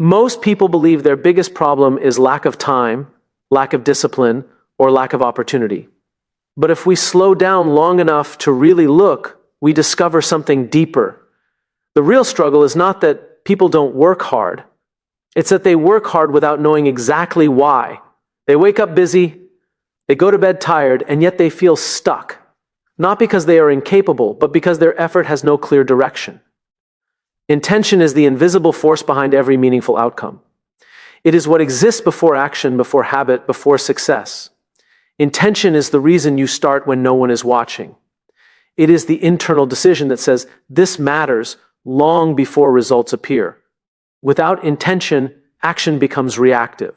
Most people believe their biggest problem is lack of time, lack of discipline, or lack of opportunity. But if we slow down long enough to really look, we discover something deeper. The real struggle is not that people don't work hard. It's that they work hard without knowing exactly why. They wake up busy, they go to bed tired, and yet they feel stuck. Not because they are incapable, but because their effort has no clear direction. Intention is the invisible force behind every meaningful outcome. It is what exists before action, before habit, before success. Intention is the reason you start when no one is watching. It is the internal decision that says, this matters, long before results appear. Without intention, action becomes reactive.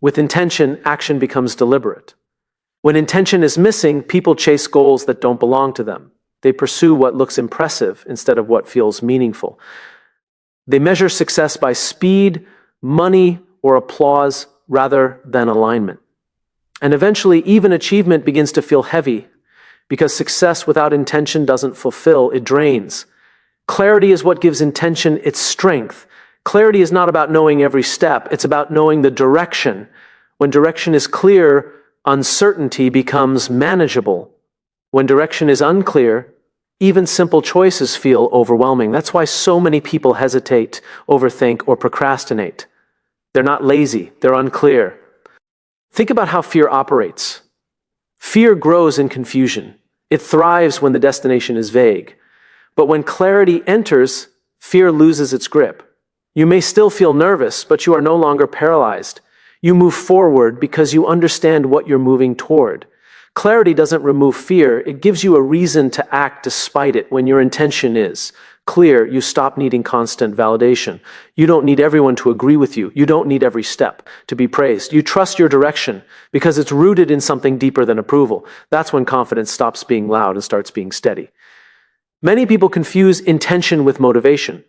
With intention, action becomes deliberate. When intention is missing, people chase goals that don't belong to them. They pursue what looks impressive instead of what feels meaningful. They measure success by speed, money, or applause rather than alignment. And eventually, even achievement begins to feel heavy because success without intention doesn't fulfill, it drains. Clarity is what gives intention its strength. Clarity is not about knowing every step, it's about knowing the direction. When direction is clear, uncertainty becomes manageable. When direction is unclear, even simple choices feel overwhelming. That's why so many people hesitate, overthink, or procrastinate. They're not lazy, they're unclear. Think about how fear operates. Fear grows in confusion. It thrives when the destination is vague. But when clarity enters, fear loses its grip. You may still feel nervous, but you are no longer paralyzed. You move forward because you understand what you're moving toward. Clarity doesn't remove fear, it gives you a reason to act despite it. When your intention is clear, you stop needing constant validation. You don't need everyone to agree with you. You don't need every step to be praised. You trust your direction because it's rooted in something deeper than approval. That's when confidence stops being loud and starts being steady. Many people confuse intention with motivation.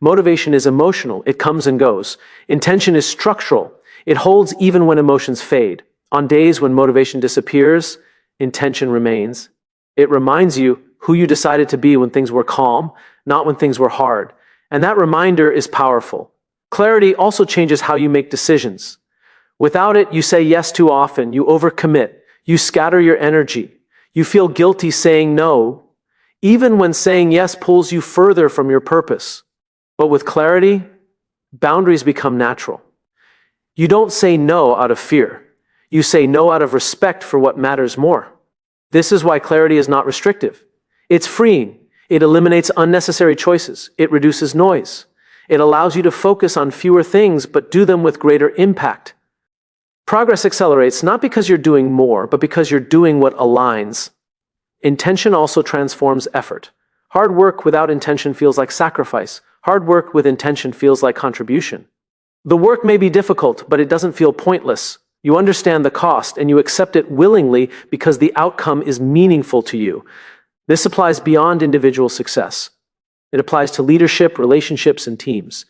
Motivation is emotional, it comes and goes. Intention is structural, it holds even when emotions fade. On days when motivation disappears, intention remains. It reminds you who you decided to be when things were calm, not when things were hard. And that reminder is powerful. Clarity also changes how you make decisions. Without it, you say yes too often, you overcommit, you scatter your energy, you feel guilty saying no, even when saying yes pulls you further from your purpose. But with clarity, boundaries become natural. You don't say no out of fear. You say no out of respect for what matters more. This is why clarity is not restrictive. It's freeing. It eliminates unnecessary choices. It reduces noise. It allows you to focus on fewer things, but do them with greater impact. Progress accelerates not because you're doing more, but because you're doing what aligns. Intention also transforms effort. Hard work without intention feels like sacrifice. Hard work with intention feels like contribution. The work may be difficult, but it doesn't feel pointless. You understand the cost, and you accept it willingly because the outcome is meaningful to you. This applies beyond individual success. It applies to leadership, relationships, and teams.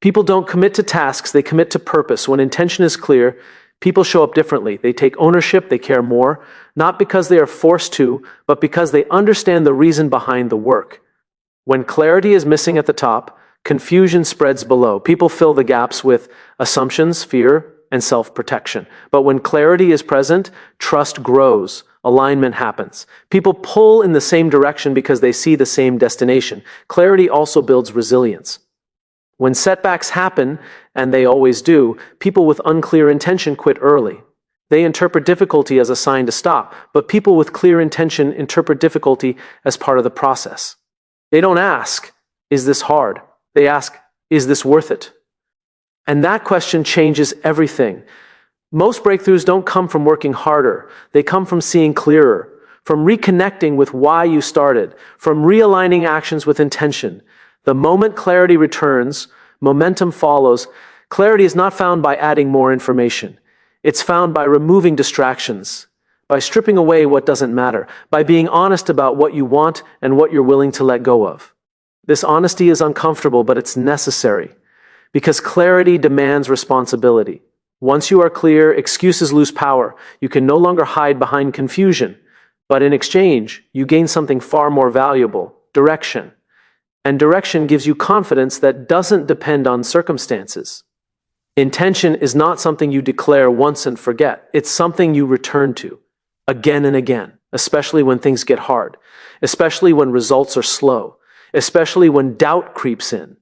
People don't commit to tasks, they commit to purpose. When intention is clear, people show up differently. They take ownership, they care more, not because they are forced to, but because they understand the reason behind the work. When clarity is missing at the top, confusion spreads below. People fill the gaps with assumptions, fear, and self-protection. But when clarity is present, trust grows, alignment happens. People pull in the same direction because they see the same destination. Clarity also builds resilience. When setbacks happen, and they always do, people with unclear intention quit early. They interpret difficulty as a sign to stop, but people with clear intention interpret difficulty as part of the process. They don't ask, is this hard? They ask, is this worth it? And that question changes everything. Most breakthroughs don't come from working harder. They come from seeing clearer, from reconnecting with why you started, from realigning actions with intention. The moment clarity returns, momentum follows. Clarity is not found by adding more information. It's found by removing distractions, by stripping away what doesn't matter, by being honest about what you want and what you're willing to let go of. This honesty is uncomfortable, but it's necessary, because clarity demands responsibility. Once you are clear, excuses lose power. You can no longer hide behind confusion, but in exchange, you gain something far more valuable: direction. And direction gives you confidence that doesn't depend on circumstances. Intention is not something you declare once and forget. It's something you return to again and again, especially when things get hard, especially when results are slow, especially when doubt creeps in.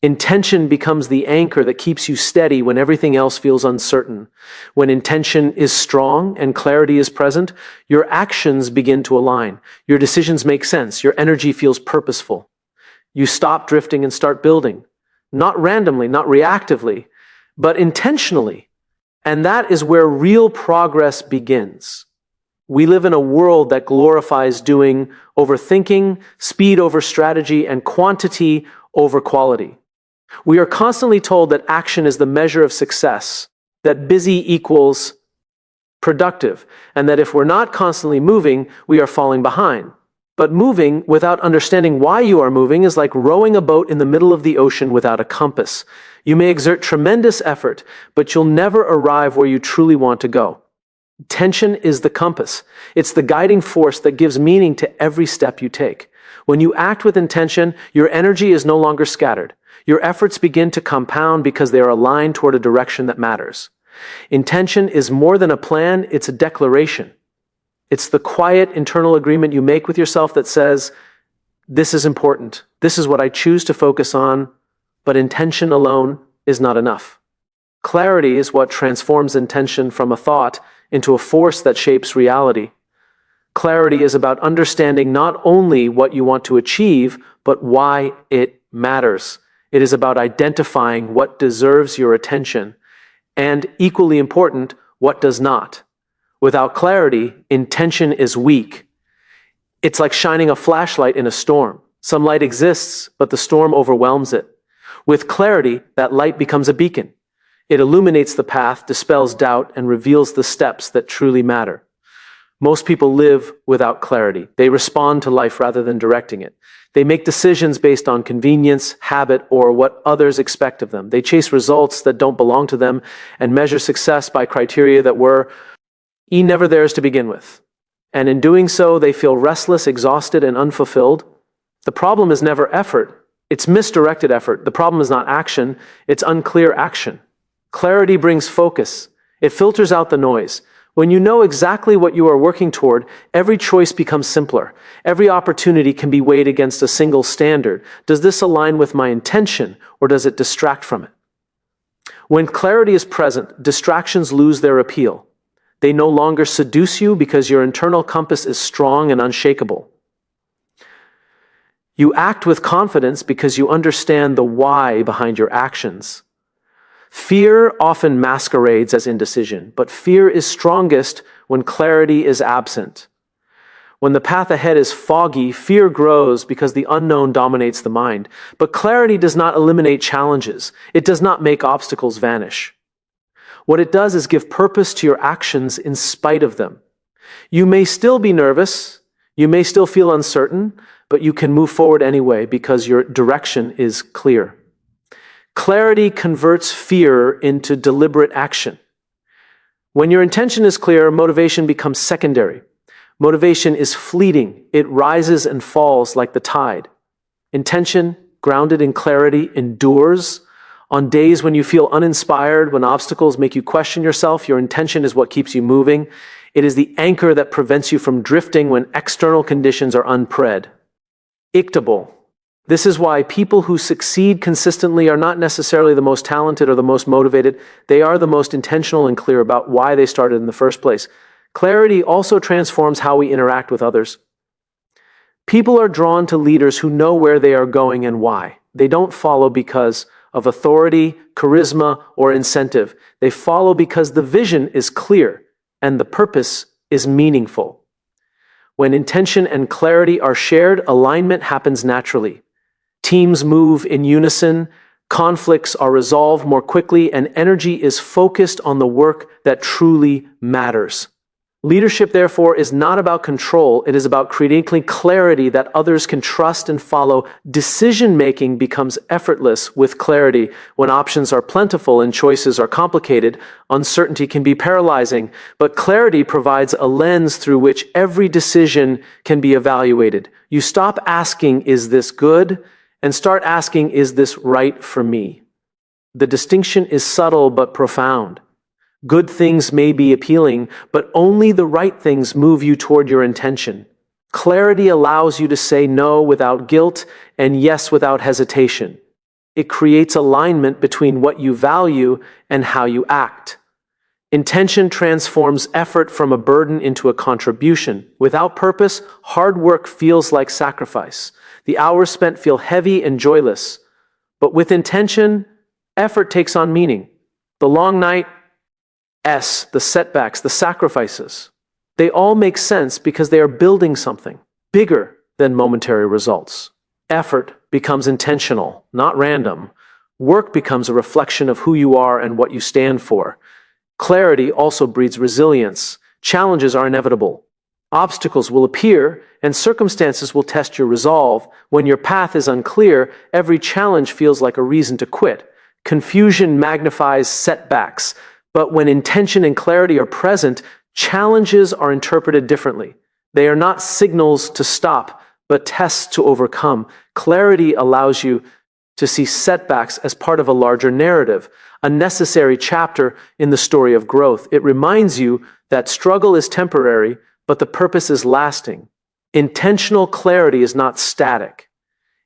Intention becomes the anchor that keeps you steady when everything else feels uncertain. When intention is strong and clarity is present, your actions begin to align. Your decisions make sense. Your energy feels purposeful. You stop drifting and start building. Not randomly, not reactively, but intentionally. And that is where real progress begins. We live in a world that glorifies doing over thinking, speed over strategy, and quantity over quality. We are constantly told that action is the measure of success, that busy equals productive, and that if we're not constantly moving, we are falling behind. But moving without understanding why you are moving is like rowing a boat in the middle of the ocean without a compass. You may exert tremendous effort, but you'll never arrive where you truly want to go. Intention is the compass. It's the guiding force that gives meaning to every step you take. When you act with intention, your energy is no longer scattered. Your efforts begin to compound because they are aligned toward a direction that matters. Intention is more than a plan, it's a declaration. It's the quiet internal agreement you make with yourself that says, this is important, this is what I choose to focus on, but intention alone is not enough. Clarity is what transforms intention from a thought into a force that shapes reality. Clarity is about understanding not only what you want to achieve, but why it matters. It is about identifying what deserves your attention, and equally important, what does not. Without clarity, intention is weak. It's like shining a flashlight in a storm. Some light exists, but the storm overwhelms it. With clarity, that light becomes a beacon. It illuminates the path, dispels doubt, and reveals the steps that truly matter. Most people live without clarity. They respond to life rather than directing it. They make decisions based on convenience, habit, or what others expect of them. They chase results that don't belong to them and measure success by criteria that were never theirs to begin with. And in doing so, they feel restless, exhausted, and unfulfilled. The problem is never effort. It's misdirected effort. The problem is not action. It's unclear action. Clarity brings focus. It filters out the noise. When you know exactly what you are working toward, every choice becomes simpler. Every opportunity can be weighed against a single standard. Does this align with my intention, or does it distract from it? When clarity is present, distractions lose their appeal. They no longer seduce you because your internal compass is strong and unshakable. You act with confidence because you understand the why behind your actions. Fear often masquerades as indecision, but fear is strongest when clarity is absent. When the path ahead is foggy, fear grows because the unknown dominates the mind. But clarity does not eliminate challenges. It does not make obstacles vanish. What it does is give purpose to your actions in spite of them. You may still be nervous, you may still feel uncertain, but you can move forward anyway because your direction is clear. Clarity converts fear into deliberate action. When your intention is clear, motivation becomes secondary. Motivation is fleeting. It rises and falls like the tide. Intention, grounded in clarity, endures. On days when you feel uninspired, when obstacles make you question yourself, your intention is what keeps you moving. It is the anchor that prevents you from drifting when external conditions are unpredictable. This is why people who succeed consistently are not necessarily the most talented or the most motivated. They are the most intentional and clear about why they started in the first place. Clarity also transforms how we interact with others. People are drawn to leaders who know where they are going and why. They don't follow because of authority, charisma, or incentive. They follow because the vision is clear and the purpose is meaningful. When intention and clarity are shared, alignment happens naturally. Teams move in unison, conflicts are resolved more quickly, and energy is focused on the work that truly matters. Leadership, therefore, is not about control. It is about creating clarity that others can trust and follow. Decision-making becomes effortless with clarity. When options are plentiful and choices are complicated, uncertainty can be paralyzing. But clarity provides a lens through which every decision can be evaluated. You stop asking, "Is this good?" and start asking, is this right for me? The distinction is subtle but profound. Good things may be appealing, but only the right things move you toward your intention. Clarity allows you to say no without guilt and yes without hesitation. It creates alignment between what you value and how you act. Intention transforms effort from a burden into a contribution. Without purpose, hard work feels like sacrifice. The hours spent feel heavy and joyless. But with intention, effort takes on meaning. The long night, the setbacks, the sacrifices, they all make sense because they are building something bigger than momentary results. Effort becomes intentional, not random. Work becomes a reflection of who you are and what you stand for. Clarity also breeds resilience. Challenges are inevitable. Obstacles will appear, and circumstances will test your resolve. When your path is unclear, every challenge feels like a reason to quit. Confusion magnifies setbacks, but when intention and clarity are present, challenges are interpreted differently. They are not signals to stop, but tests to overcome. Clarity allows you to see setbacks as part of a larger narrative, a necessary chapter in the story of growth. It reminds you that struggle is temporary, but the purpose is lasting. Intentional clarity is not static.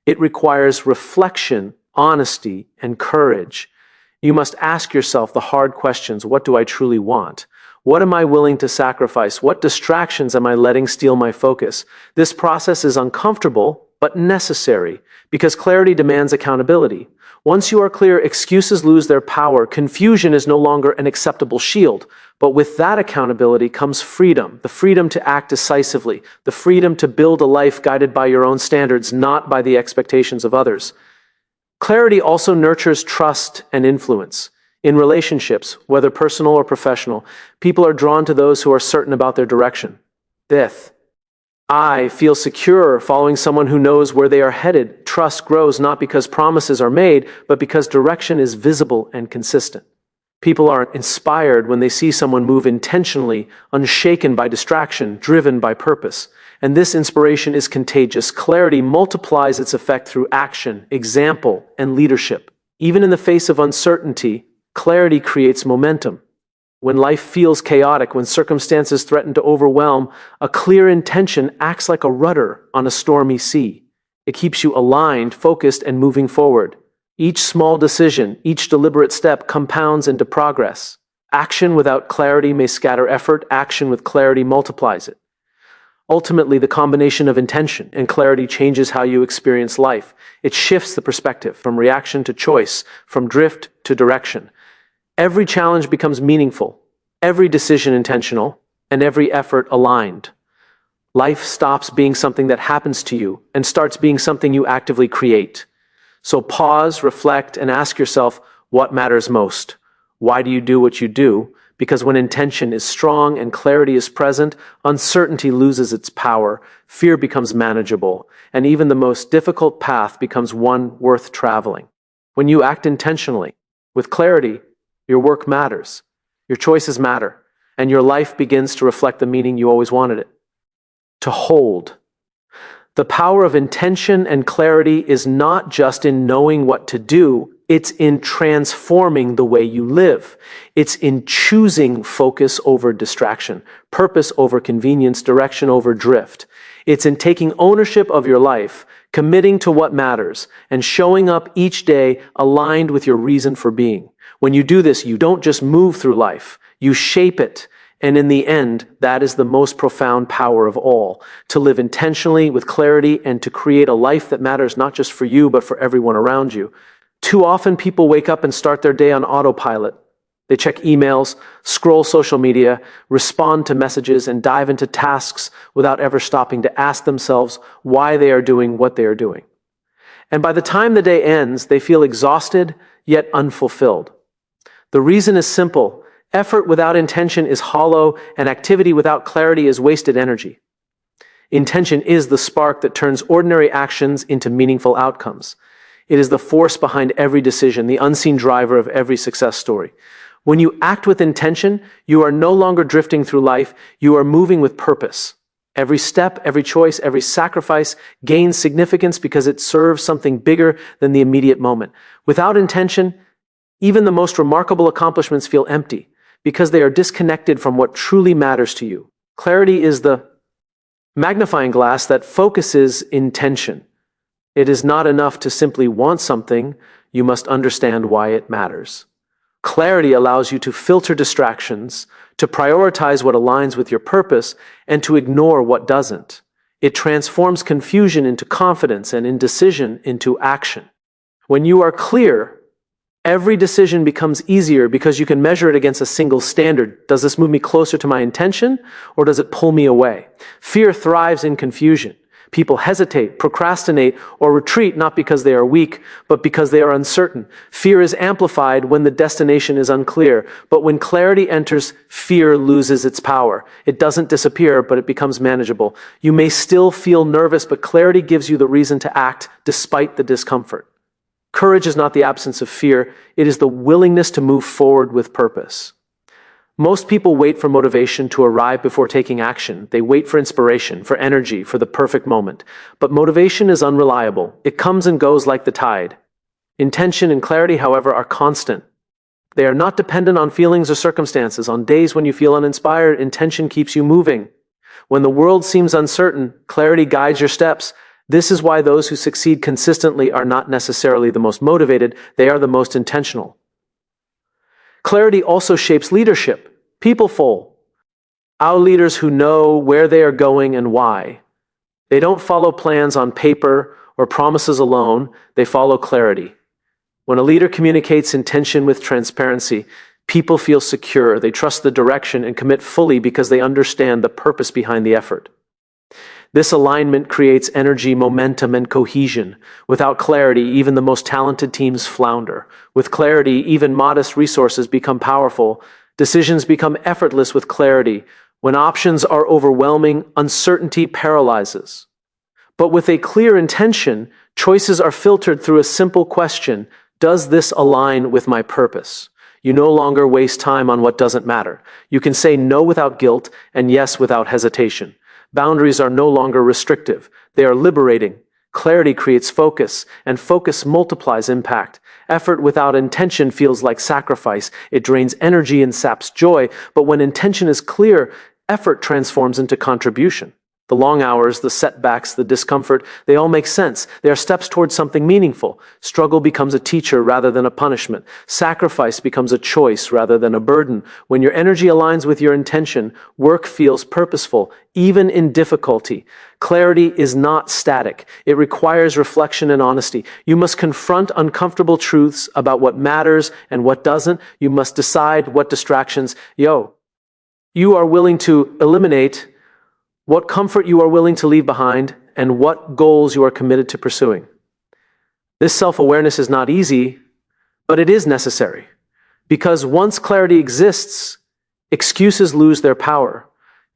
It requires reflection, honesty, and courage. You must ask yourself the hard questions. What do I truly want? What am I willing to sacrifice? What distractions am I letting steal my focus? This process is uncomfortable, but necessary, because clarity demands accountability. Once you are clear, excuses lose their power. Confusion is no longer an acceptable shield. But with that accountability comes freedom, the freedom to act decisively, the freedom to build a life guided by your own standards, not by the expectations of others. Clarity also nurtures trust and influence. In relationships, whether personal or professional, people are drawn to those who are certain about their direction. I feel secure following someone who knows where they are headed. Trust grows not because promises are made, but because direction is visible and consistent. People are inspired when they see someone move intentionally, unshaken by distraction, driven by purpose. And this inspiration is contagious. Clarity multiplies its effect through action, example, and leadership. Even in the face of uncertainty, clarity creates momentum. When life feels chaotic, when circumstances threaten to overwhelm, a clear intention acts like a rudder on a stormy sea. It keeps you aligned, focused, and moving forward. Each small decision, each deliberate step compounds into progress. Action without clarity may scatter effort. Action with clarity multiplies it. Ultimately, the combination of intention and clarity changes how you experience life. It shifts the perspective from reaction to choice, from drift to direction. Every challenge becomes meaningful, every decision intentional, and every effort aligned. Life stops being something that happens to you and starts being something you actively create. So pause, reflect, and ask yourself, what matters most? Why do you do what you do? Because when intention is strong and clarity is present, uncertainty loses its power, fear becomes manageable, and even the most difficult path becomes one worth traveling. When you act intentionally, with clarity, your work matters, your choices matter, and your life begins to reflect the meaning you always wanted it to hold. The power of intention and clarity is not just in knowing what to do, it's in transforming the way you live. It's in choosing focus over distraction, purpose over convenience, direction over drift. It's in taking ownership of your life, committing to what matters, and showing up each day aligned with your reason for being. When you do this, you don't just move through life, you shape it. And in the end, that is the most profound power of all, to live intentionally with clarity and to create a life that matters not just for you, but for everyone around you. Too often people wake up and start their day on autopilot. They check emails, scroll social media, respond to messages, and dive into tasks without ever stopping to ask themselves why they are doing what they are doing. And by the time the day ends, they feel exhausted, yet unfulfilled. The reason is simple. Effort without intention is hollow, and activity without clarity is wasted energy. Intention is the spark that turns ordinary actions into meaningful outcomes. It is the force behind every decision, the unseen driver of every success story. When you act with intention, you are no longer drifting through life, you are moving with purpose. Every step, every choice, every sacrifice gains significance because it serves something bigger than the immediate moment. Without intention, even the most remarkable accomplishments feel empty because they are disconnected from what truly matters to you. Clarity is the magnifying glass that focuses intention. It is not enough to simply want something, you must understand why it matters. Clarity allows you to filter distractions, to prioritize what aligns with your purpose, and to ignore what doesn't. It transforms confusion into confidence and indecision into action. When you are clear, every decision becomes easier because you can measure it against a single standard. Does this move me closer to my intention, or does it pull me away? Fear thrives in confusion. People hesitate, procrastinate, or retreat not because they are weak, but because they are uncertain. Fear is amplified when the destination is unclear, but when clarity enters, fear loses its power. It doesn't disappear, but it becomes manageable. You may still feel nervous, but clarity gives you the reason to act despite the discomfort. Courage is not the absence of fear, it is the willingness to move forward with purpose. Most people wait for motivation to arrive before taking action. They wait for inspiration, for energy, for the perfect moment. But motivation is unreliable. It comes and goes like the tide. Intention and clarity, however, are constant. They are not dependent on feelings or circumstances. On days when you feel uninspired, intention keeps you moving. When the world seems uncertain, clarity guides your steps. This is why those who succeed consistently are not necessarily the most motivated, they are the most intentional. Clarity also shapes leadership. People follow our leaders who know where they are going and why. They don't follow plans on paper or promises alone, they follow clarity. When a leader communicates intention with transparency, people feel secure, they trust the direction and commit fully because they understand the purpose behind the effort. This alignment creates energy, momentum, and cohesion. Without clarity, even the most talented teams flounder. With clarity, even modest resources become powerful. Decisions become effortless with clarity. When options are overwhelming, uncertainty paralyzes. But with a clear intention, choices are filtered through a simple question: does this align with my purpose? You no longer waste time on what doesn't matter. You can say no without guilt and yes without hesitation. Boundaries are no longer restrictive. They are liberating. Clarity creates focus, and focus multiplies impact. Effort without intention feels like sacrifice. It drains energy and saps joy, but when intention is clear, effort transforms into contribution. The long hours, the setbacks, the discomfort, they all make sense. They are steps towards something meaningful. Struggle becomes a teacher rather than a punishment. Sacrifice becomes a choice rather than a burden. When your energy aligns with your intention, work feels purposeful, even in difficulty. Clarity is not static. It requires reflection and honesty. You must confront uncomfortable truths about what matters and what doesn't. You must decide what distractions, you are willing to eliminate, what comfort you are willing to leave behind, and what goals you are committed to pursuing. This self-awareness is not easy, but it is necessary. Because once clarity exists, excuses lose their power.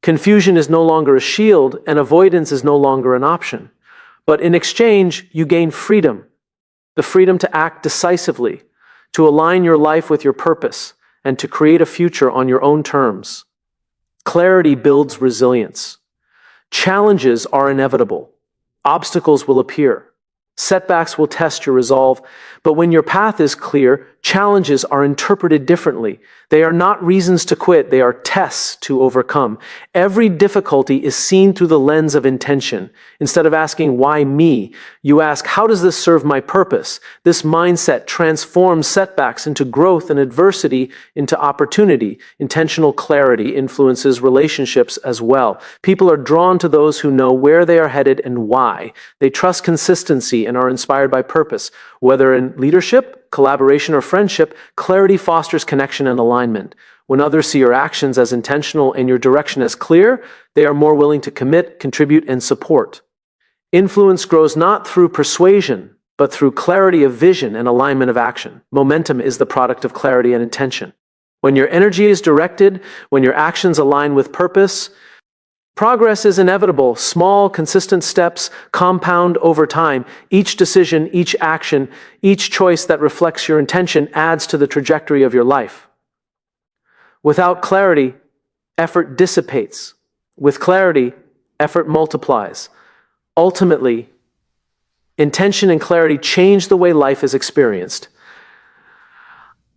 Confusion is no longer a shield, and avoidance is no longer an option. But in exchange, you gain freedom. The freedom to act decisively, to align your life with your purpose, and to create a future on your own terms. Clarity builds resilience. Challenges are inevitable. Obstacles will appear. Setbacks will test your resolve. But when your path is clear, challenges are interpreted differently. They are not reasons to quit, they are tests to overcome. Every difficulty is seen through the lens of intention. Instead of asking, why me? You ask, how does this serve my purpose? This mindset transforms setbacks into growth and adversity into opportunity. Intentional clarity influences relationships as well. People are drawn to those who know where they are headed and why. They trust consistency and are inspired by purpose. Whether in leadership, collaboration, or friendship, clarity fosters connection and alignment. When others see your actions as intentional and your direction as clear, they are more willing to commit, contribute, and support. Influence grows not through persuasion, but through clarity of vision and alignment of action. Momentum is the product of clarity and intention. When your energy is directed, when your actions align with purpose, progress is inevitable. Small, consistent steps compound over time. Each decision, each action, each choice that reflects your intention adds to the trajectory of your life. Without clarity, effort dissipates. With clarity, effort multiplies. Ultimately, intention and clarity change the way life is experienced.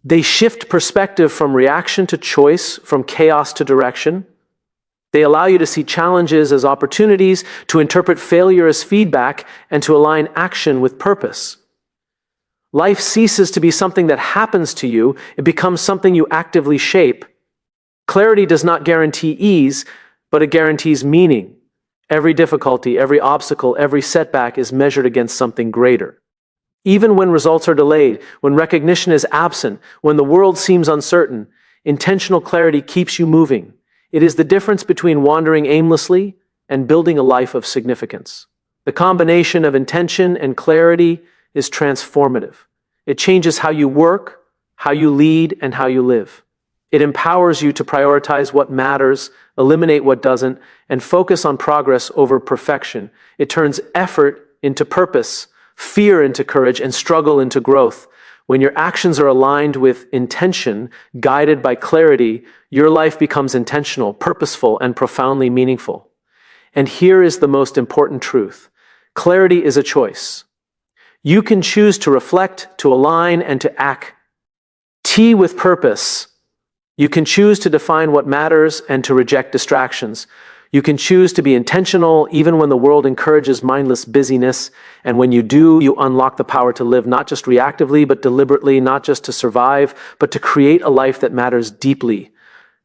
They shift perspective from reaction to choice, from chaos to direction. They allow you to see challenges as opportunities, to interpret failure as feedback, and to align action with purpose. Life ceases to be something that happens to you, it becomes something you actively shape. Clarity does not guarantee ease, but it guarantees meaning. Every difficulty, every obstacle, every setback is measured against something greater. Even when results are delayed, when recognition is absent, when the world seems uncertain, intentional clarity keeps you moving. It is the difference between wandering aimlessly and building a life of significance. The combination of intention and clarity is transformative. It changes how you work, how you lead, and how you live. It empowers you to prioritize what matters, eliminate what doesn't, and focus on progress over perfection. It turns effort into purpose, fear into courage, and struggle into growth. When your actions are aligned with intention, guided by clarity, your life becomes intentional, purposeful, and profoundly meaningful. And here is the most important truth. Clarity is a choice. You can choose to reflect, to align, and to act with purpose. You can choose to define what matters and to reject distractions. You can choose to be intentional even when the world encourages mindless busyness. And when you do, you unlock the power to live not just reactively, but deliberately, not just to survive, but to create a life that matters deeply.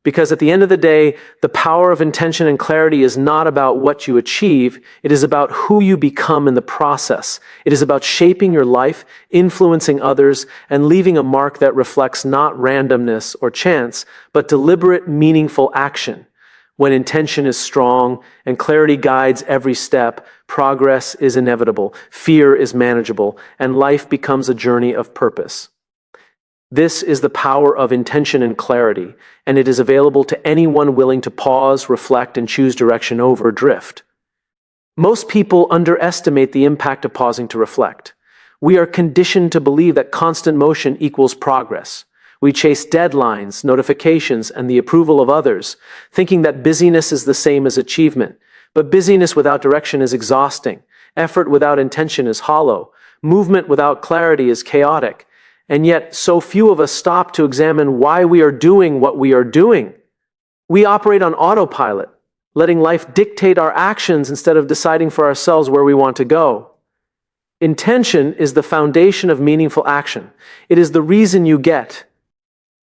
Because at the end of the day, the power of intention and clarity is not about what you achieve. It is about who you become in the process. It is about shaping your life, influencing others, and leaving a mark that reflects not randomness or chance, but deliberate, meaningful action. When intention is strong and clarity guides every step, progress is inevitable, fear is manageable, and life becomes a journey of purpose. This is the power of intention and clarity, and it is available to anyone willing to pause, reflect, and choose direction over drift. Most people underestimate the impact of pausing to reflect. We are conditioned to believe that constant motion equals progress. We chase deadlines, notifications, and the approval of others, thinking that busyness is the same as achievement. But busyness without direction is exhausting. Effort without intention is hollow. Movement without clarity is chaotic. And yet, so few of us stop to examine why we are doing what we are doing. We operate on autopilot, letting life dictate our actions instead of deciding for ourselves where we want to go. Intention is the foundation of meaningful action. It is the reason you get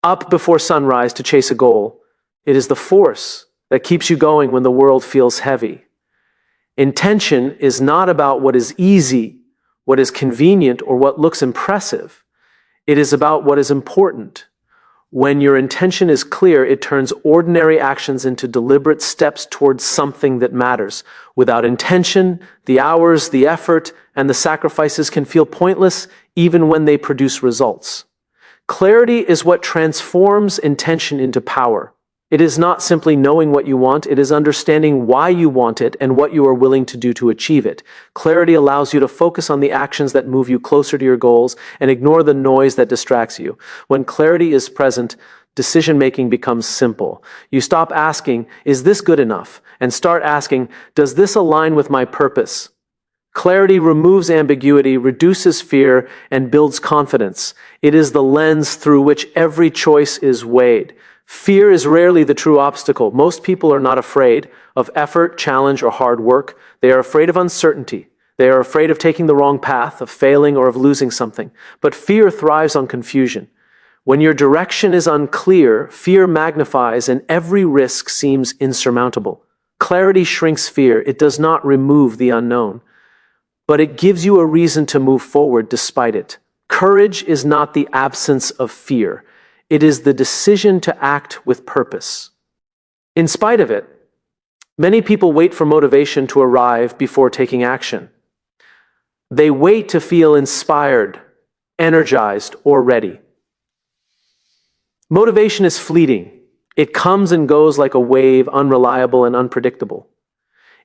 up before sunrise to chase a goal. It is the force that keeps you going when the world feels heavy. Intention is not about what is easy, what is convenient, or what looks impressive. It is about what is important. When your intention is clear, it turns ordinary actions into deliberate steps towards something that matters. Without intention, the hours, the effort, and the sacrifices can feel pointless even when they produce results. Clarity is what transforms intention into power. It is not simply knowing what you want, it is understanding why you want it and what you are willing to do to achieve it. Clarity allows you to focus on the actions that move you closer to your goals and ignore the noise that distracts you. When clarity is present, decision-making becomes simple. You stop asking, "Is this good enough?" and start asking, "Does this align with my purpose?" Clarity removes ambiguity, reduces fear, and builds confidence. It is the lens through which every choice is weighed. Fear is rarely the true obstacle. Most people are not afraid of effort, challenge, or hard work. They are afraid of uncertainty. They are afraid of taking the wrong path, of failing, or of losing something. But fear thrives on confusion. When your direction is unclear, fear magnifies and every risk seems insurmountable. Clarity shrinks fear. It does not remove the unknown, but it gives you a reason to move forward despite it. Courage is not the absence of fear. It is the decision to act with purpose. In spite of it, many people wait for motivation to arrive before taking action. They wait to feel inspired, energized, or ready. Motivation is fleeting. It comes and goes like a wave, unreliable and unpredictable.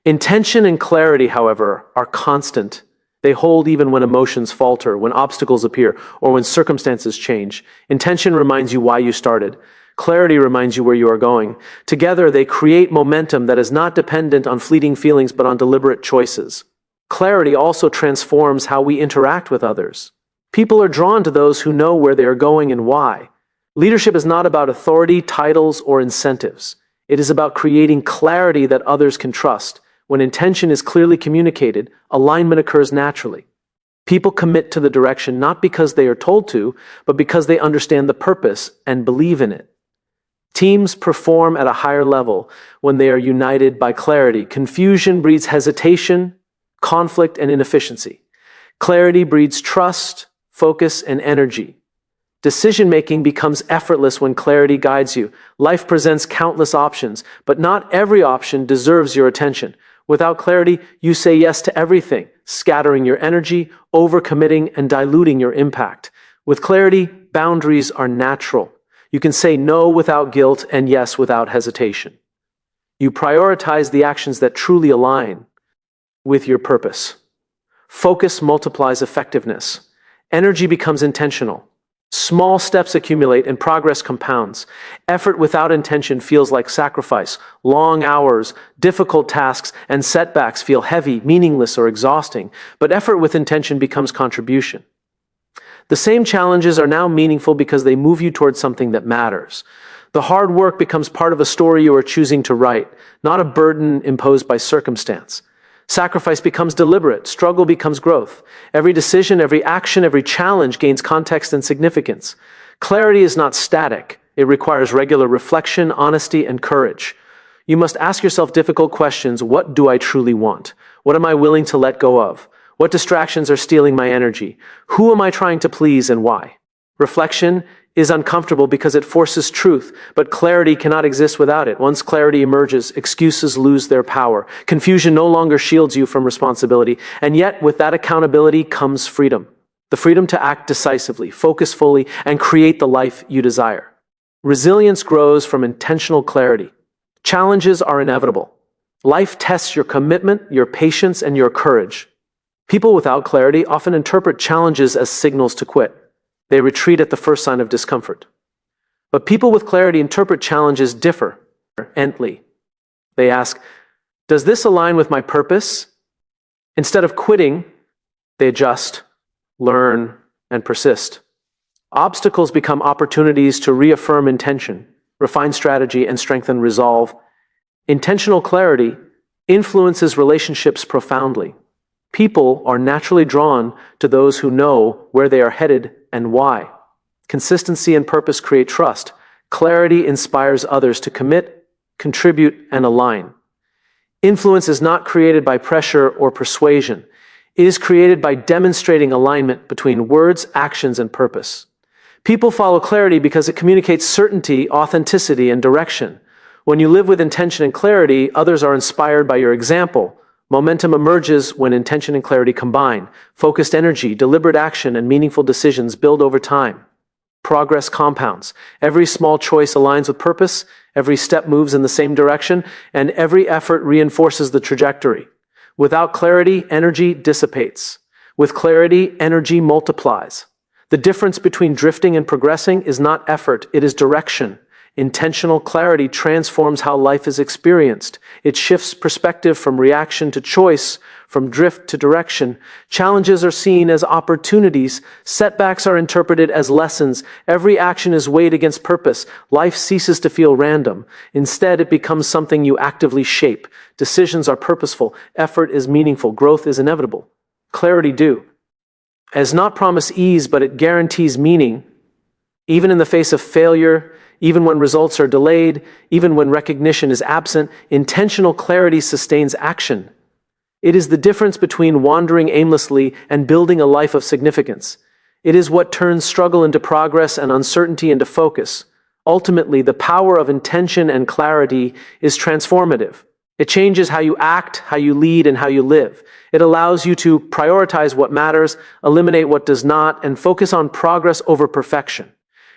Intention and clarity, however, are constant. They hold even when emotions falter, when obstacles appear, or when circumstances change. Intention reminds you why you started. Clarity reminds you where you are going. Together, they create momentum that is not dependent on fleeting feelings but on deliberate choices. Clarity also transforms how we interact with others. People are drawn to those who know where they are going and why. Leadership is not about authority, titles, or incentives. It is about creating clarity that others can trust. When intention is clearly communicated, alignment occurs naturally. People commit to the direction not because they are told to, but because they understand the purpose and believe in it. Teams perform at a higher level when they are united by clarity. Confusion breeds hesitation, conflict, and inefficiency. Clarity breeds trust, focus, and energy. Decision-making becomes effortless when clarity guides you. Life presents countless options, but not every option deserves your attention. Without clarity, you say yes to everything, scattering your energy, overcommitting, and diluting your impact. With clarity, boundaries are natural. You can say no without guilt and yes without hesitation. You prioritize the actions that truly align with your purpose. Focus multiplies effectiveness. Energy becomes intentional. Small steps accumulate and progress compounds. Effort without intention feels like sacrifice. Long hours, difficult tasks, and setbacks feel heavy, meaningless, or exhausting. But effort with intention becomes contribution. The same challenges are now meaningful because they move you towards something that matters. The hard work becomes part of a story you are choosing to write, not a burden imposed by circumstance. Sacrifice becomes deliberate. Struggle becomes growth. Every decision, every action, every challenge gains context and significance. Clarity is not static. It requires regular reflection, honesty, and courage. You must ask yourself difficult questions. What do I truly want? What am I willing to let go of? What distractions are stealing my energy? Who am I trying to please and why? Reflection is uncomfortable because it forces truth, but clarity cannot exist without it. Once clarity emerges, excuses lose their power. Confusion no longer shields you from responsibility, and yet with that accountability comes freedom. The freedom to act decisively, focus fully, and create the life you desire. Resilience grows from intentional clarity. Challenges are inevitable. Life tests your commitment, your patience, and your courage. People without clarity often interpret challenges as signals to quit. They retreat at the first sign of discomfort. But people with clarity interpret challenges differently. They ask, does this align with my purpose? Instead of quitting, they adjust, learn, and persist. Obstacles become opportunities to reaffirm intention, refine strategy, and strengthen resolve. Intentional clarity influences relationships profoundly. People are naturally drawn to those who know where they are headed and why. Consistency and purpose create trust. Clarity inspires others to commit, contribute, and align. Influence is not created by pressure or persuasion. It is created by demonstrating alignment between words, actions, and purpose. People follow clarity because it communicates certainty, authenticity, and direction. When you live with intention and clarity, others are inspired by your example. Momentum emerges when intention and clarity combine. Focused energy, deliberate action, and meaningful decisions build over time. Progress compounds. Every small choice aligns with purpose, every step moves in the same direction, and every effort reinforces the trajectory. Without clarity, energy dissipates. With clarity, energy multiplies. The difference between drifting and progressing is not effort, it is direction. Intentional clarity transforms how life is experienced. It shifts perspective from reaction to choice, from drift to direction. Challenges are seen as opportunities. Setbacks are interpreted as lessons. Every action is weighed against purpose. Life ceases to feel random. Instead, it becomes something you actively shape. Decisions are purposeful. Effort is meaningful. Growth is inevitable. Clarity does not promise ease, but it guarantees meaning. Even in the face of failure, even when results are delayed, even when recognition is absent, intentional clarity sustains action. It is the difference between wandering aimlessly and building a life of significance. It is what turns struggle into progress and uncertainty into focus. Ultimately, the power of intention and clarity is transformative. It changes how you act, how you lead, and how you live. It allows you to prioritize what matters, eliminate what does not, and focus on progress over perfection.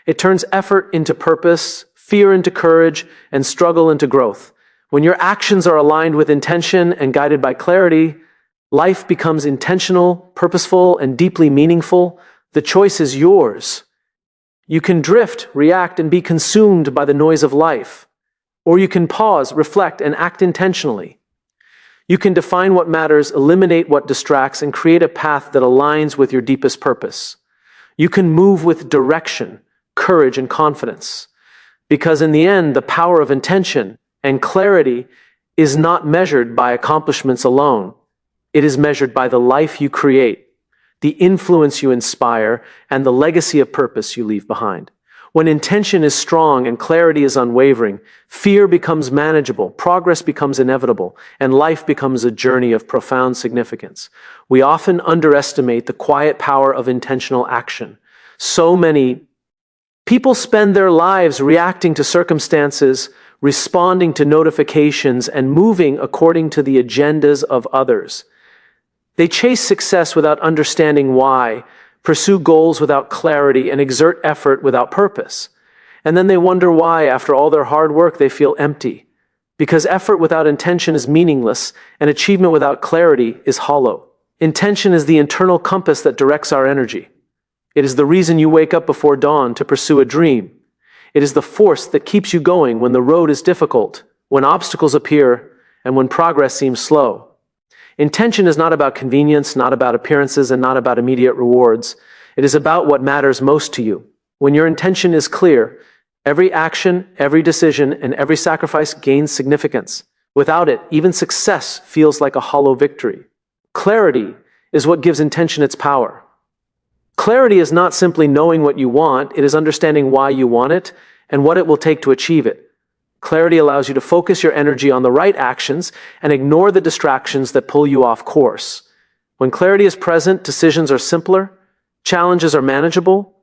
It turns effort into purpose, fear into courage, and struggle into growth. When your actions are aligned with intention and guided by clarity, life becomes intentional, purposeful, and deeply meaningful. The choice is yours. You can drift, react, and be consumed by the noise of life. Or you can pause, reflect, and act intentionally. You can define what matters, eliminate what distracts, and create a path that aligns with your deepest purpose. You can move with direction, courage, and confidence. Because in the end, the power of intention and clarity is not measured by accomplishments alone. It is measured by the life you create, the influence you inspire, and the legacy of purpose you leave behind. When intention is strong and clarity is unwavering, fear becomes manageable, progress becomes inevitable, and life becomes a journey of profound significance. We often underestimate the quiet power of intentional action. So many people spend their lives reacting to circumstances, responding to notifications, and moving according to the agendas of others. They chase success without understanding why, pursue goals without clarity, and exert effort without purpose. And then they wonder why, after all their hard work, they feel empty. Because effort without intention is meaningless, and achievement without clarity is hollow. Intention is the internal compass that directs our energy. It is the reason you wake up before dawn to pursue a dream. It is the force that keeps you going when the road is difficult, when obstacles appear, and when progress seems slow. Intention is not about convenience, not about appearances, and not about immediate rewards. It is about what matters most to you. When your intention is clear, every action, every decision, and every sacrifice gains significance. Without it, even success feels like a hollow victory. Clarity is what gives intention its power. Clarity is not simply knowing what you want, it is understanding why you want it and what it will take to achieve it. Clarity allows you to focus your energy on the right actions and ignore the distractions that pull you off course. When clarity is present, decisions are simpler, challenges are manageable,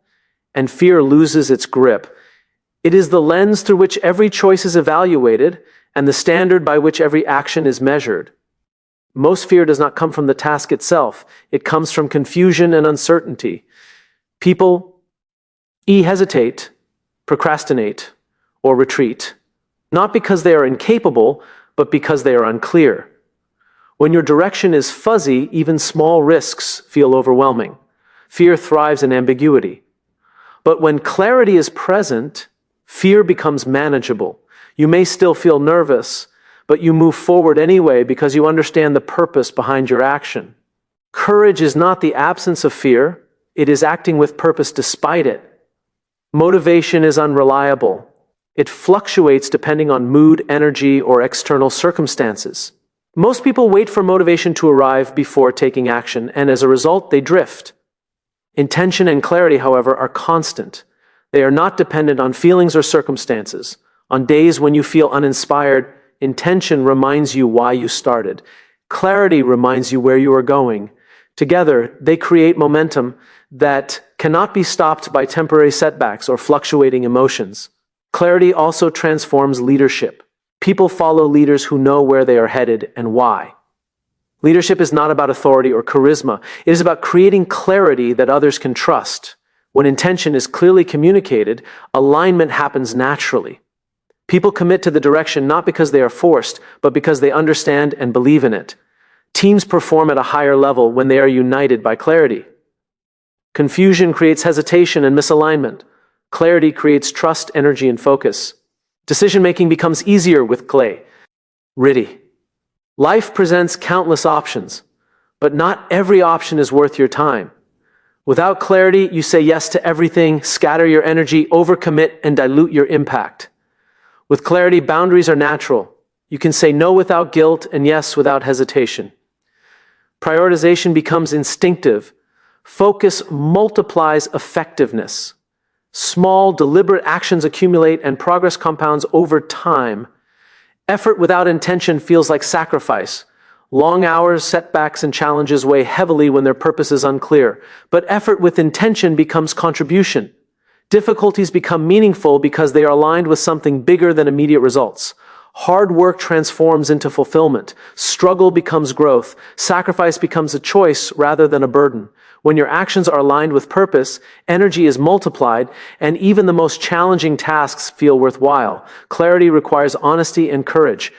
and fear loses its grip. It is the lens through which every choice is evaluated and the standard by which every action is measured. Most fear does not come from the task itself. It comes from confusion and uncertainty. People hesitate, procrastinate, or retreat. Not because they are incapable, but because they are unclear. When your direction is fuzzy, even small risks feel overwhelming. Fear thrives in ambiguity. But when clarity is present, fear becomes manageable. You may still feel nervous, but you move forward anyway because you understand the purpose behind your action. Courage is not the absence of fear, it is acting with purpose despite it. Motivation is unreliable. It fluctuates depending on mood, energy, or external circumstances. Most people wait for motivation to arrive before taking action, and as a result, they drift. Intention and clarity, however, are constant. They are not dependent on feelings or circumstances. On days when you feel uninspired, intention reminds you why you started. Clarity reminds you where you are going. Together, they create momentum that cannot be stopped by temporary setbacks or fluctuating emotions. Clarity also transforms leadership. People follow leaders who know where they are headed and why. Leadership is not about authority or charisma. It is about creating clarity that others can trust. When intention is clearly communicated, alignment happens naturally. People commit to the direction not because they are forced, but because they understand and believe in it. Teams perform at a higher level when they are united by clarity. Confusion creates hesitation and misalignment. Clarity creates trust, energy, and focus. Decision-making becomes easier with clarity. Life presents countless options, but not every option is worth your time. Without clarity, you say yes to everything, scatter your energy, overcommit, and dilute your impact. With clarity, boundaries are natural. You can say no without guilt and yes without hesitation. Prioritization becomes instinctive. Focus multiplies effectiveness. Small, deliberate actions accumulate and progress compounds over time. Effort without intention feels like sacrifice. Long hours, setbacks, and challenges weigh heavily when their purpose is unclear. But effort with intention becomes contribution. Difficulties become meaningful because they are aligned with something bigger than immediate results. Hard work transforms into fulfillment. Struggle becomes growth. Sacrifice becomes a choice rather than a burden. When your actions are aligned with purpose, energy is multiplied, and even the most challenging tasks feel worthwhile. Clarity requires honesty and courage.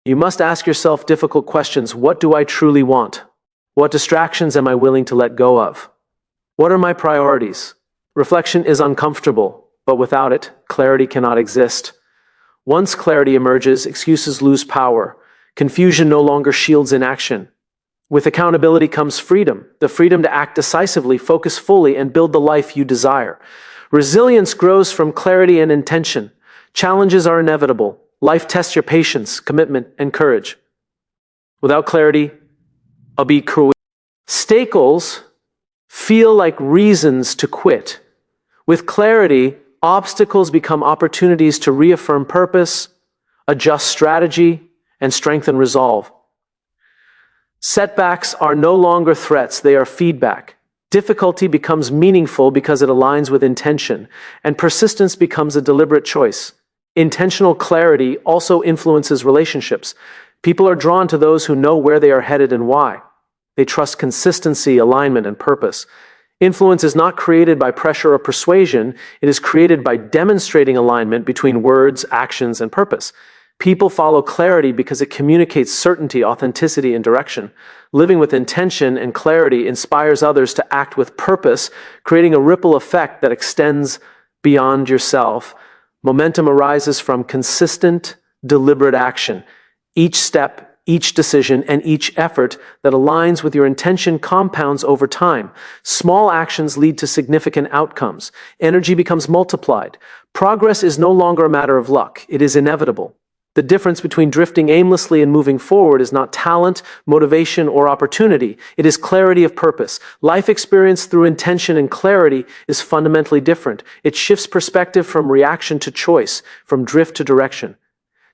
You must ask yourself difficult questions. What do I truly want? What distractions am I willing to let go of? What are my priorities? Reflection is uncomfortable, but without it, clarity cannot exist. Once clarity emerges, excuses lose power. Confusion no longer shields inaction. With accountability comes freedom, the freedom to act decisively, focus fully, and build the life you desire. Resilience grows from clarity and intention. Challenges are inevitable. Life tests your patience, commitment, and courage. Without clarity, I'll be cruel. Obstacles feel like reasons to quit. With clarity, obstacles become opportunities to reaffirm purpose, adjust strategy, and strengthen resolve. Setbacks are no longer threats, they are feedback. Difficulty becomes meaningful because it aligns with intention, and persistence becomes a deliberate choice. Intentional clarity also influences relationships. People are drawn to those who know where they are headed and why. They trust consistency, alignment, and purpose. Influence is not created by pressure or persuasion, it is created by demonstrating alignment between words, actions, and purpose. People follow clarity because it communicates certainty, authenticity, and direction. Living with intention and clarity inspires others to act with purpose, creating a ripple effect that extends beyond yourself. Momentum arises from consistent, deliberate action. Each step, each decision, and each effort that aligns with your intention compounds over time. Small actions lead to significant outcomes. Energy becomes multiplied. Progress is no longer a matter of luck. It is inevitable. The difference between drifting aimlessly and moving forward is not talent, motivation, or opportunity. It is clarity of purpose. Life experience through intention and clarity is fundamentally different. It shifts perspective from reaction to choice, from drift to direction.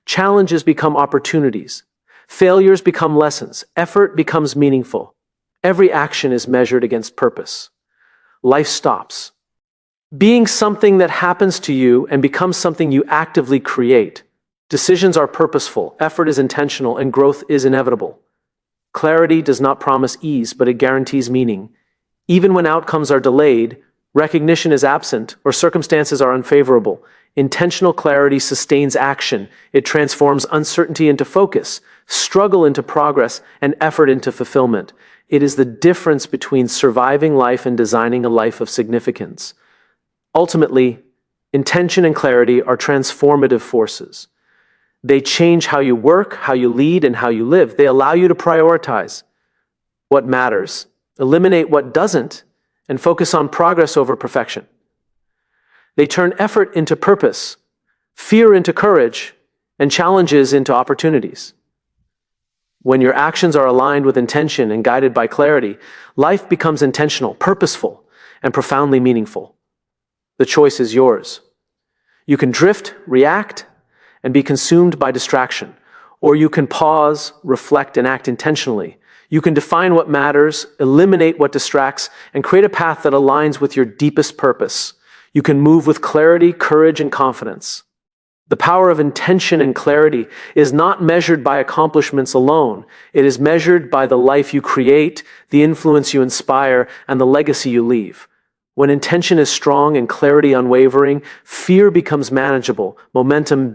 Challenges become opportunities. Failures become lessons. Effort becomes meaningful. Every action is measured against purpose. Life stops being something that happens to you and becomes something you actively create. Decisions are purposeful, effort is intentional, and growth is inevitable. Clarity does not promise ease, but it guarantees meaning. Even when outcomes are delayed, recognition is absent, or circumstances are unfavorable, intentional clarity sustains action. It transforms uncertainty into focus, struggle into progress, and effort into fulfillment. It is the difference between surviving life and designing a life of significance. Ultimately, intention and clarity are transformative forces. They change how you work, how you lead, and how you live. They allow you to prioritize what matters, eliminate what doesn't, and focus on progress over perfection. They turn effort into purpose, fear into courage, and challenges into opportunities. When your actions are aligned with intention and guided by clarity, life becomes intentional, purposeful, and profoundly meaningful. The choice is yours. You can drift, react, and be consumed by distraction, or you can pause, reflect, and act intentionally. You can define what matters, eliminate what distracts, and create a path that aligns with your deepest purpose. You can move with clarity, courage, and confidence. The power of intention and clarity is not measured by accomplishments alone. It is measured by the life you create, the influence you inspire, and the legacy you leave. When intention is strong and clarity unwavering, fear becomes manageable, momentum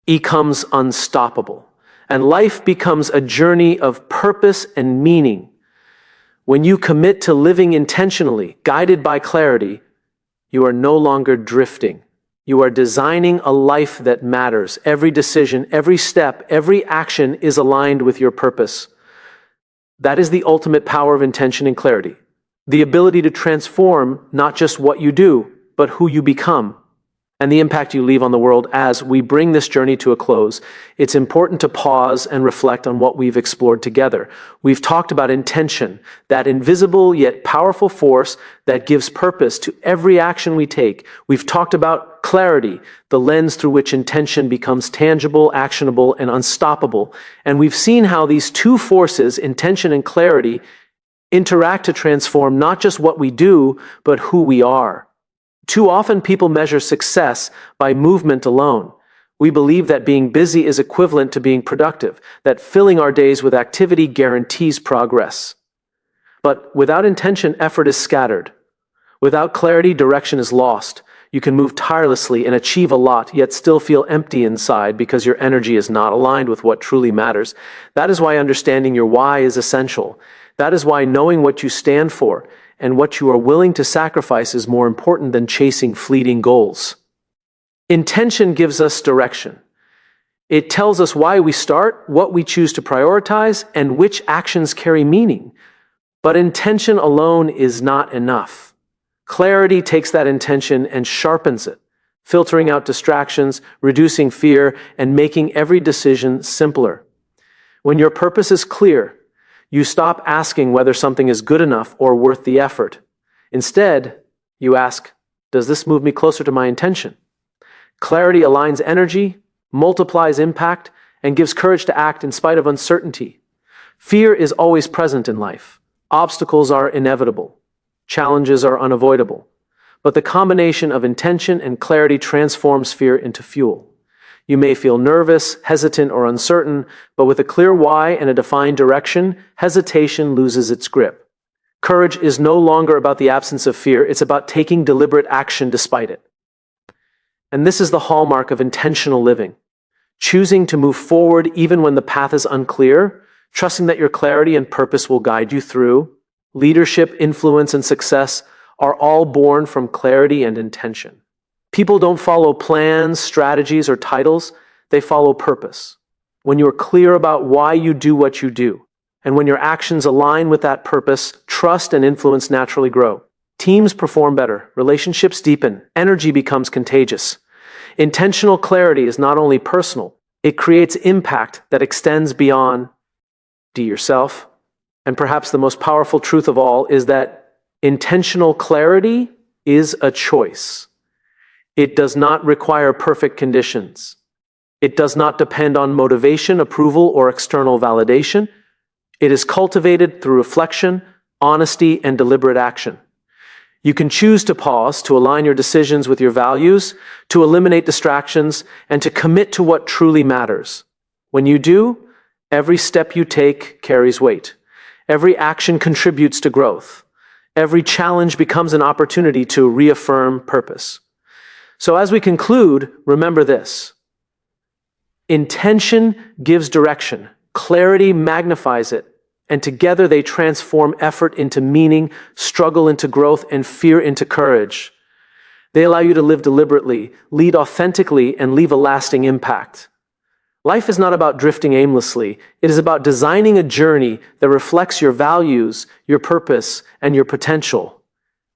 becomes unstoppable, and life becomes a journey of purpose and meaning. When you commit to living intentionally, guided by clarity, you are no longer drifting. You are designing a life that matters. Every decision, every step, every action is aligned with your purpose. That is the ultimate power of intention and clarity. The ability to transform not just what you do, but who you become, and the impact you leave on the world. As we bring this journey to a close, it's important to pause and reflect on what we've explored together. We've talked about intention, that invisible yet powerful force that gives purpose to every action we take. We've talked about clarity, the lens through which intention becomes tangible, actionable, and unstoppable. And we've seen how these two forces, intention and clarity, interact to transform not just what we do, but who we are. Too often people measure success by movement alone. We believe that being busy is equivalent to being productive, that filling our days with activity guarantees progress. But without intention, effort is scattered. Without clarity, direction is lost. You can move tirelessly and achieve a lot, yet still feel empty inside because your energy is not aligned with what truly matters. That is why understanding your why is essential. That is why knowing what you stand for and what you are willing to sacrifice is more important than chasing fleeting goals. Intention gives us direction. It tells us why we start, what we choose to prioritize, and which actions carry meaning. But intention alone is not enough. Clarity takes that intention and sharpens it, filtering out distractions, reducing fear, and making every decision simpler. When your purpose is clear, you stop asking whether something is good enough or worth the effort. Instead, you ask, does this move me closer to my intention? Clarity aligns energy, multiplies impact, and gives courage to act in spite of uncertainty. Fear is always present in life. Obstacles are inevitable. Challenges are unavoidable. But the combination of intention and clarity transforms fear into fuel. You may feel nervous, hesitant, or uncertain, but with a clear why and a defined direction, hesitation loses its grip. Courage is no longer about the absence of fear, it's about taking deliberate action despite it. And this is the hallmark of intentional living. Choosing to move forward even when the path is unclear, trusting that your clarity and purpose will guide you through. Leadership, influence, and success are all born from clarity and intention. People don't follow plans, strategies, or titles, they follow purpose. When you're clear about why you do what you do, and when your actions align with that purpose, trust and influence naturally grow. Teams perform better, relationships deepen, energy becomes contagious. Intentional clarity is not only personal, it creates impact that extends beyond yourself. And perhaps the most powerful truth of all is that intentional clarity is a choice. It does not require perfect conditions. It does not depend on motivation, approval, or external validation. It is cultivated through reflection, honesty, and deliberate action. You can choose to pause, to align your decisions with your values, to eliminate distractions, and to commit to what truly matters. When you do, every step you take carries weight. Every action contributes to growth. Every challenge becomes an opportunity to reaffirm purpose. So as we conclude, remember this. Intention gives direction, clarity magnifies it, and together they transform effort into meaning, struggle into growth, and fear into courage. They allow you to live deliberately, lead authentically, and leave a lasting impact. Life is not about drifting aimlessly. It is about designing a journey that reflects your values, your purpose, and your potential.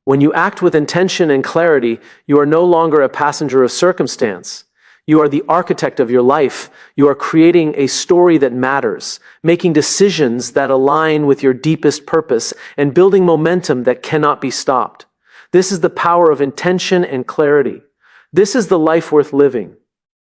When you act with intention and clarity, you are no longer a passenger of circumstance. You are the architect of your life. You are creating a story that matters, making decisions that align with your deepest purpose, and building momentum that cannot be stopped. This is the power of intention and clarity. This is the life worth living.